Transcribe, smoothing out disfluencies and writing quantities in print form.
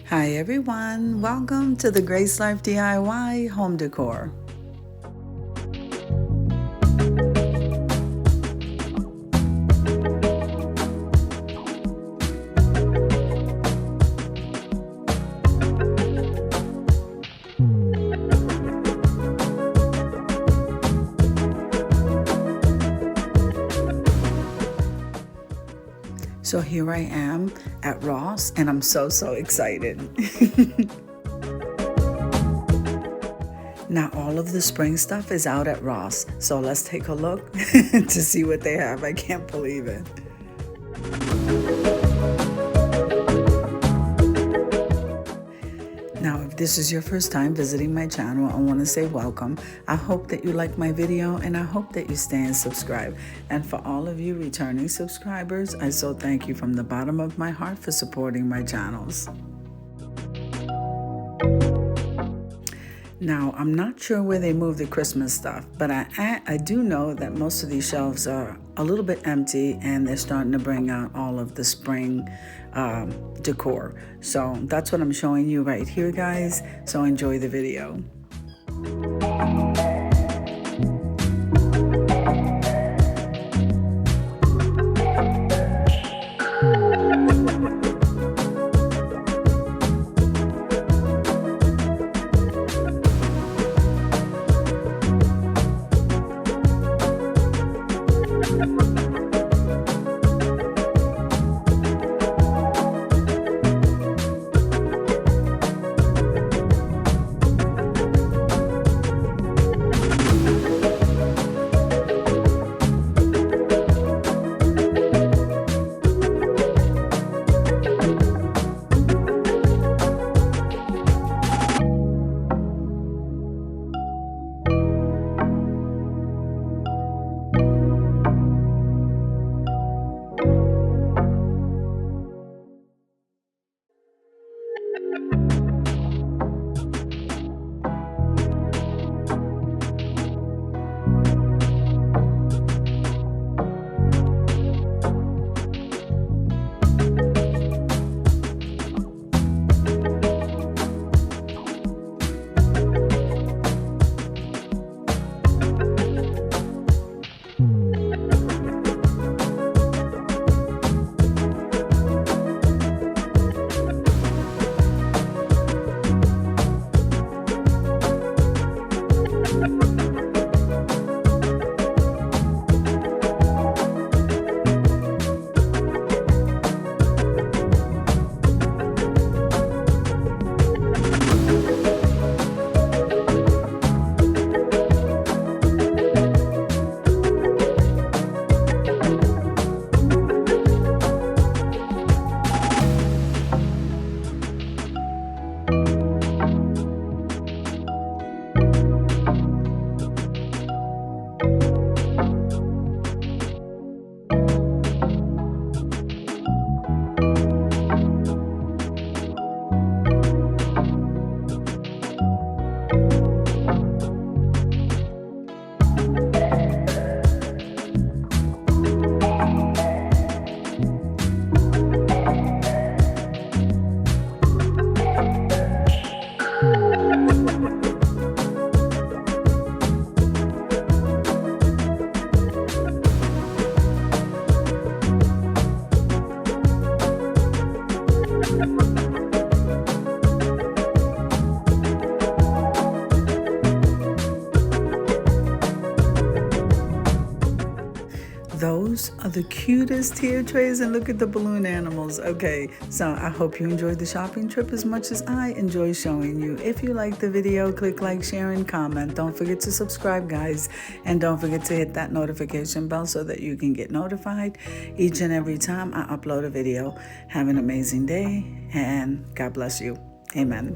Hi everyone, welcome to the Grace Life DIY home decor. So here I am at Ross and I'm so excited. Now all of the spring stuff is out at Ross, so let's take a look to see what they have. I can't believe it. Now, if this is your first time visiting my channel, I want to say welcome. I hope that you like my video and I hope that you stay and subscribe. And for all of you returning subscribers, I so thank you from the bottom of my heart for supporting my channels. Now, I'm not sure where they moved the Christmas stuff, but I do know that most of these shelves are a little bit empty and they're starting to bring out all of the spring decor. So that's what I'm showing you right here, guys. So enjoy the video. Those are the cutest tier trays, and look at the balloon animals. Okay, so I hope you enjoyed the shopping trip as much as I enjoy showing you. If you like the video, click like, share, and comment. Don't forget to subscribe, guys, and don't forget to hit that notification bell so that you can get notified each and every time I upload a video. Have an amazing day, and God bless you. Amen.